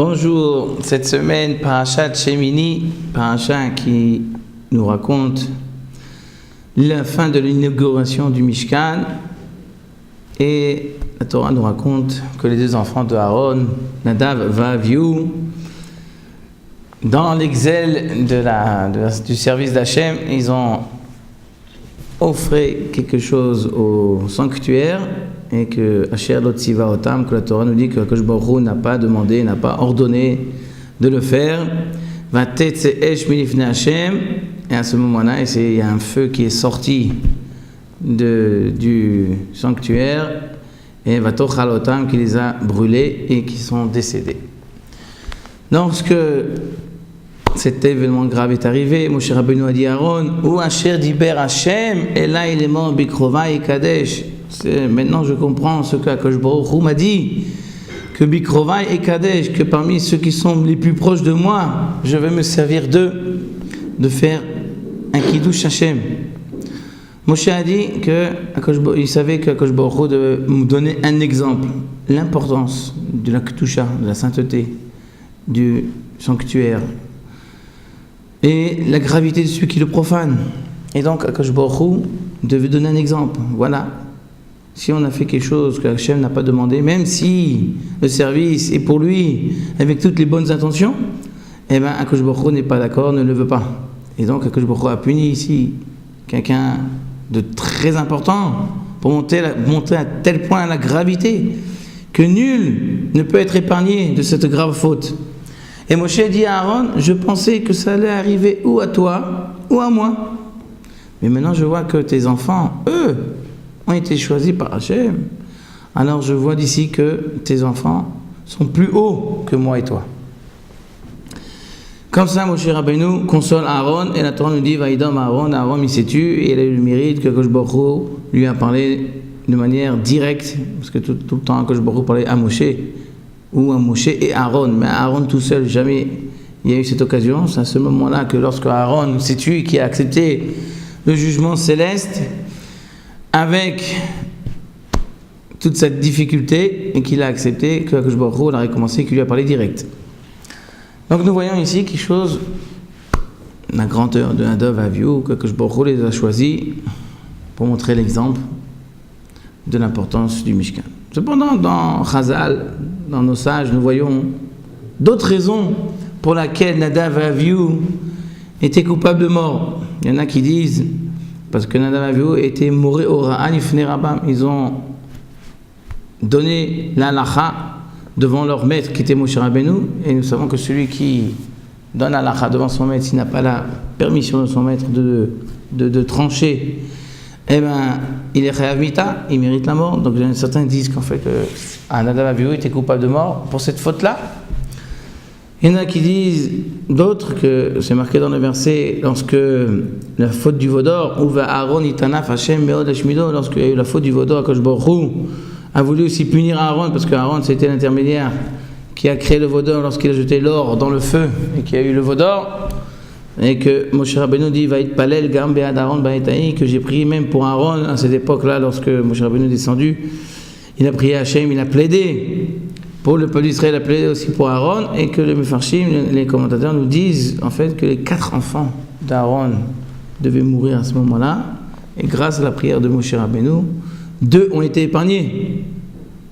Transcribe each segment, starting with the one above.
Bonjour, cette semaine, Parashat Shemini, Parashat qui nous raconte la fin de l'inauguration du Mishkan, et la Torah nous raconte que les deux enfants de Aaron, Nadav et Avihu, dans l'exil du service d'Hachem, ils ont offert quelque chose au sanctuaire, et que Asher Lo Tziva Otam, que la Torah nous dit que Akadosh Baruch Hu n'a pas demandé, n'a pas ordonné de le faire. Vatetze esh milifnei Hashem, et à ce moment-là, il y a un feu qui est sorti du sanctuaire, et Vatochal Otam qui les a brûlés et qui sont décédés. Lorsque cet événement grave est arrivé, Moshe Rabbeinu a dit à Aaron, ou Asher Diber Hashem, et là il est mort Bikrovai et Kadesh. Maintenant je comprends ce qu'Akadosh Baruch Hu m'a dit, que Bikrovai et Kadesh, que parmi ceux qui sont les plus proches de moi, je vais me servir d'eux, de faire un Kiddush Hashem. Moshe a dit qu'il savait qu'Akadosh Baruch Hu devait me donner un exemple, l'importance de la Kedusha, de la sainteté, du sanctuaire, et la gravité de celui qui le profane. Et donc Akadosh Baruch Hu devait donner un exemple. Voilà. Si on a fait quelque chose que Hachem n'a pas demandé, même si le service est pour lui, avec toutes les bonnes intentions, eh bien Akadosh Baruch Hu n'est pas d'accord, ne le veut pas. Et donc Akadosh Baruch Hu a puni ici quelqu'un de très important pour monter à tel point la gravité que nul ne peut être épargné de cette grave faute. Et Moshe dit à Aaron, je pensais que ça allait arriver ou à toi ou à moi. Mais maintenant je vois que tes enfants, eux, ont été choisis par Hachem. Alors je vois d'ici que tes enfants sont plus hauts que moi et toi. Comme ça, Moshe Rabbeinu console Aaron, et la Torah nous dit, Vaïdam Aaron, Aaron il s'est tu, et il a eu le mérite que Akadosh Baruch Hu lui a parlé de manière directe, parce que tout le temps Akadosh Baruch Hu parlait à Moshe, ou à Moshe et Aaron, mais Aaron tout seul, jamais il y a eu cette occasion. C'est à ce moment-là que lorsque Aaron s'est tu, qui a accepté le jugement céleste, avec toute cette difficulté, et qu'il a accepté, que Akadosh Baruch Hu l'a récompensé, qu'il lui a parlé direct. Donc nous voyons ici quelque chose, la grandeur de Nadav et Avihu, que Akadosh Baruch Hu les a choisis pour montrer l'exemple de l'importance du Mishkan. Cependant, dans Chazal, dans nos sages, nous voyons d'autres raisons pour lesquelles Nadav et Avihu étaient coupables de mort. Il y en a qui disent parce que Nadav et Avihu étaient morés au Ra'an Ifnei Rabam. Ils ont donné l'halakha devant leur maître qui était Moshe Rabbeinu, et nous savons que celui qui donne l'halakha devant son maître, s'il n'a pas la permission de son maître de trancher, eh bien, il est chayav mita, il mérite la mort. Donc certains disent qu'en fait, Nadav et Avihu était coupable de mort pour cette faute-là. Il y en a qui disent, d'autres, que c'est marqué dans le verset, lorsque la faute du vaudor, ou va Aaron itanaf Hashem meod hashmido, lorsqu'il y a eu la faute du vaudor, Akadosh Baruch Hu a voulu aussi punir Aaron, parce qu'Aaron c'était l'intermédiaire qui a créé le vaudor lorsqu'il a jeté l'or dans le feu, et qu'il y a eu le vaudor, et que Moshe Rabbeinu dit, va être palel gam be'ad Aaron ba'etaï, que j'ai prié même pour Aaron, à cette époque-là, lorsque Moshe Rabbeinu est descendu, il a prié à Hachem, il a plaidé pour le peuple d'Israël, a plaidé aussi pour Aaron, et que les Mefarshim, les commentateurs nous disent en fait que les 4 enfants d'Aaron devaient mourir à ce moment-là, et grâce à la prière de Moshe Rabbeinu, 2 ont été épargnés.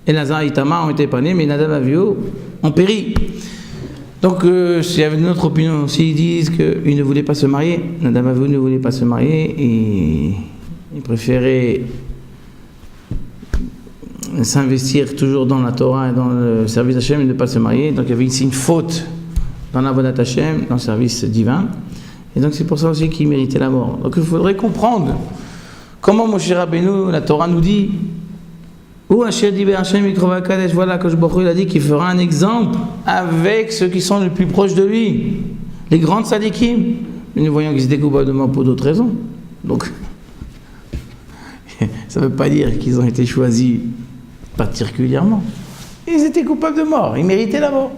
Elazar et Itamar ont été épargnés, mais Nadav et Avihu ont péri. Donc s'il y avait une autre opinion, s'ils disent qu'ils ne voulaient pas se marier, Nadav et Avihu ne voulaient pas se marier, et ils préféraient s'investir toujours dans la Torah et dans le service d'Hachem et ne pas se marier. Donc il y avait ici une faute dans l'avodat Hachem, dans le service divin, et donc c'est pour ça aussi qu'ils méritaient la mort. Donc il faudrait comprendre comment Moshe Rabbeinu, la Torah nous dit, ou Asher Diber Hashem Bikrovai Kadesh, voilà que Baruch Hu il a dit qu'il fera un exemple avec ceux qui sont les plus proches de lui, les grandes sadikim. Mais nous voyons qu'ils étaient coupables de mort pour d'autres raisons. Donc ça ne veut pas dire qu'ils ont été choisis particulièrement. Ils étaient coupables de mort, ils méritaient la mort.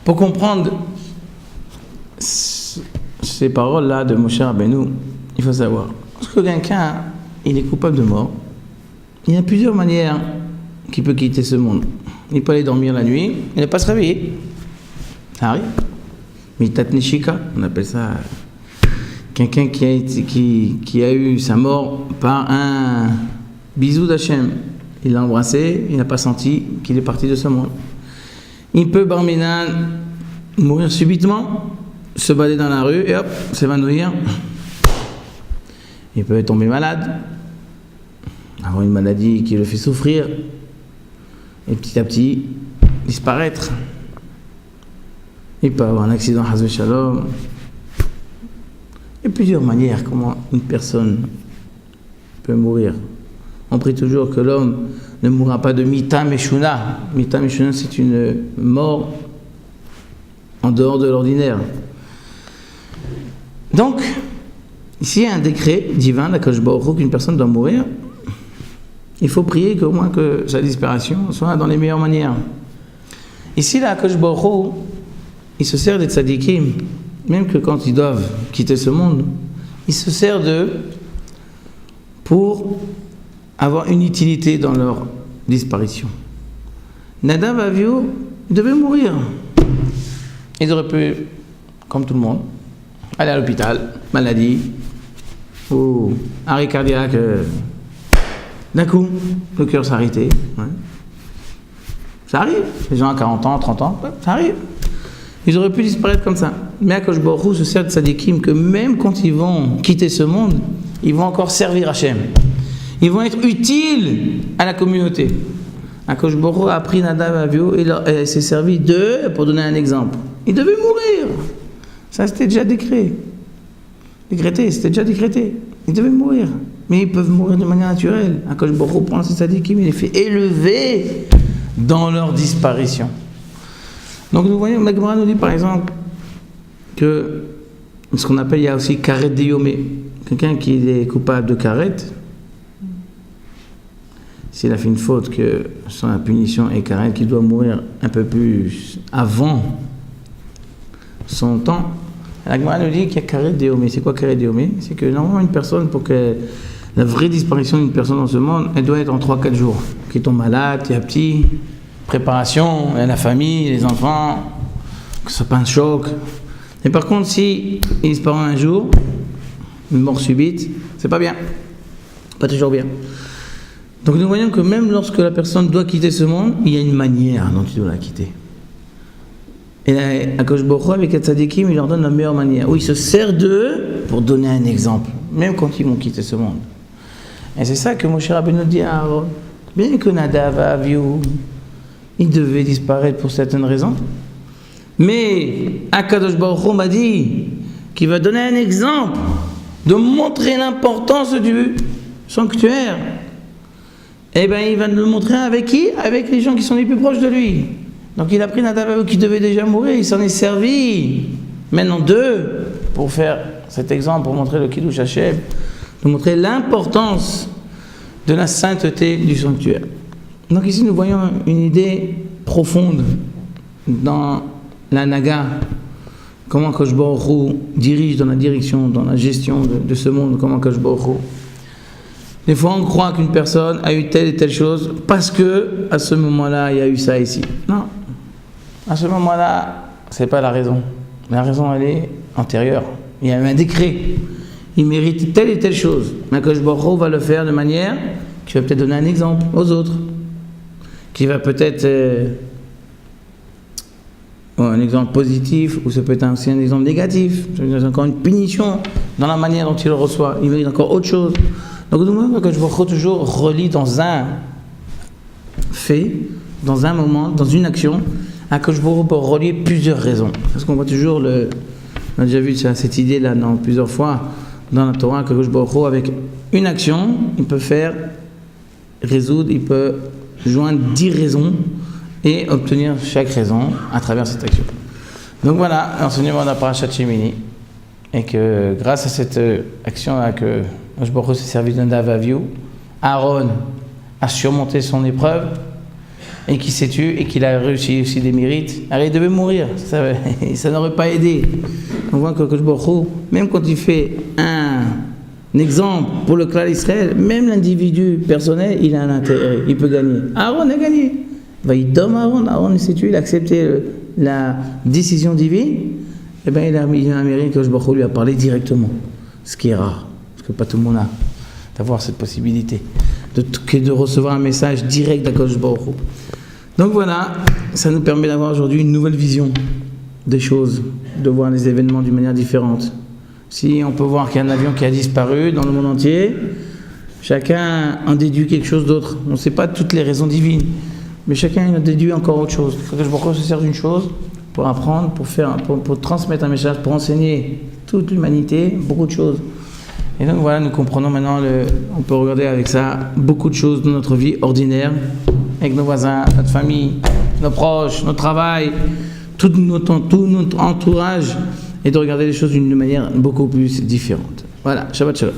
Pour comprendre ces paroles-là de Moshe Rabbeinu, il faut savoir, lorsque quelqu'un il est coupable de mort, il y a plusieurs manières qu'il peut quitter ce monde. il peut aller dormir la nuit, il ne pas se réveiller. Ça arrive. Mitat Nishika, on appelle ça quelqu'un qui a eu sa mort par un bisou d'Hachem. Il l'a embrassé, il n'a pas senti qu'il est parti de ce monde. Il peut, barminan, mourir subitement, se balader dans la rue et hop, s'évanouir. Il peut tomber malade, avoir une maladie qui le fait souffrir et petit à petit disparaître. Il peut avoir un accident, Hazve Shalom. Il y a plusieurs manières comment une personne peut mourir. On prie toujours que l'homme ne mourra pas de Mita Meshuna. Mita Meshuna, c'est une mort en dehors de l'ordinaire. Donc, ici, il y a un décret divin, d'Akadosh Baruch Hu, qu'une personne doit mourir. Il faut prier qu'au moins que sa disparition soit dans les meilleures manières. Ici, là, Akadosh Baruch Hu, il se sert des tzadikim, même que quand ils doivent quitter ce monde, il se sert d'eux pour avoir une utilité dans leur disparition. Nadav Avihu devait mourir. Ils auraient pu, comme tout le monde, aller à l'hôpital, maladie, ou arrêt cardiaque, d'un coup, le cœur s'est arrêté. Ouais. Ça arrive. Les gens à 40 ans, 30 ans, ça arrive. Ils auraient pu disparaître comme ça. Mais Akadosh Baruch Hu se sert de tzadikim que même quand ils vont quitter ce monde, ils vont encore servir Hachem. Ils vont être utiles à la communauté. Akadosh Baruch Hu a pris Nadav Avihu et s'est servi d'eux pour donner un exemple. Ils devaient mourir. Ça, c'était déjà décrété, c'était déjà décrété. Ils devaient mourir. Mais ils peuvent mourir de manière naturelle. Akadosh Baruch Hu prend ces tzadikim, il les fait élever dans leur disparition. Donc nous voyons, la Gemara nous dit par exemple que ce qu'on appelle, il y a aussi karet deyomé. Quelqu'un qui est coupable de karet, s'il a fait une faute, que sans la punition est karet, qu'il doit mourir un peu plus avant son temps. La Gemara nous dit qu'il y a karet deyomé. C'est quoi karet deyomé? C'est que normalement une personne, pour que la vraie disparition d'une personne dans ce monde, elle doit être en 3-4 jours. Qui tombe malade, petit à petit. Préparation, la famille, les enfants, que ce soit pas un choc. Et par contre, si il disparaît un jour, une mort subite, c'est pas bien. Pas toujours bien. Donc nous voyons que même lorsque la personne doit quitter ce monde, il y a une manière dont il doit la quitter. Et Akadosh Baruch Hu, avec les tzadikim, il leur donne la meilleure manière. Où il se sert d'eux pour donner un exemple, même quand ils vont quitter ce monde. Et c'est ça que Moshe Rabbeinu dit à Aaron. Bien que Nadav Avihu, il devait disparaître pour certaines raisons. Mais Akadosh Baruch Hu m'a dit qu'il va donner un exemple de montrer l'importance du sanctuaire. Eh bien, il va nous le montrer avec qui? Avec les gens qui sont les plus proches de lui. Donc il a pris Nadav Avihu qui devait déjà mourir, il s'en est servi. Maintenant d'eux, pour faire cet exemple, pour montrer le Kiddush Hashem, de montrer l'importance de la sainteté du sanctuaire. Donc ici nous voyons une idée profonde dans la Naga, comment Akadosh Baruch Hu dirige dans la direction, dans la gestion de ce monde, comment Akadosh Baruch Hu. Des fois on croit qu'une personne a eu telle et telle chose parce que à ce moment-là il y a eu ça ici. Non, à ce moment-là c'est pas la raison. La raison elle est antérieure. Il y a eu un décret. Il mérite telle et telle chose. Mais Akadosh Baruch Hu va le faire de manière qui va peut-être donner un exemple aux autres. Qui va peut-être un exemple positif, ou ça peut être aussi un exemple négatif. Ça veut dire encore une punition dans la manière dont il le reçoit. Il mérite encore autre chose. Donc nous voyons que je vois toujours relie dans un fait, dans un moment, dans une action, que je peux relier plusieurs raisons. Parce qu'on voit toujours on a déjà vu cette idée-là plusieurs fois dans la Torah, que je peux avec une action, il peut résoudre, il peut joindre 10 raisons et obtenir chaque raison à travers cette action. Donc voilà, l'enseignement de la Parashat Shemini, et que grâce à cette action-là que Akadosh Baruch Hu s'est servi d'un Nadav Avihu, Aaron a surmonté son épreuve et qu'il s'est tué et qu'il a réussi aussi des mérites. Alors il devait mourir, ça n'aurait pas aidé. On voit que Akadosh Baruch Hu, même quand il fait un exemple pour le clan d'Israël, même l'individu personnel, il a un intérêt, il peut gagner. Aaron a gagné. Vaïdom Aaron s'est tué, il a accepté la décision divine, et bien il a mérité que Baruch Hu lui a parlé directement, ce qui est rare, parce que pas tout le monde a d'avoir cette possibilité de recevoir un message direct d'Akadosh Baruch Hu. Donc voilà, ça nous permet d'avoir aujourd'hui une nouvelle vision des choses, de voir les événements d'une manière différente. Si on peut voir qu'il y a un avion qui a disparu dans le monde entier, chacun en déduit quelque chose d'autre. On ne sait pas toutes les raisons divines, mais chacun en déduit encore autre chose. Akadosh Baruch Hu se sert d'une chose pour apprendre, pour transmettre un message, pour enseigner toute l'humanité beaucoup de choses. Et donc voilà, nous comprenons maintenant, on peut regarder avec ça beaucoup de choses de notre vie ordinaire, avec nos voisins, notre famille, nos proches, notre travail, tout notre entourage, et de regarder les choses d'une manière beaucoup plus différente. Voilà, Shabbat Shalom.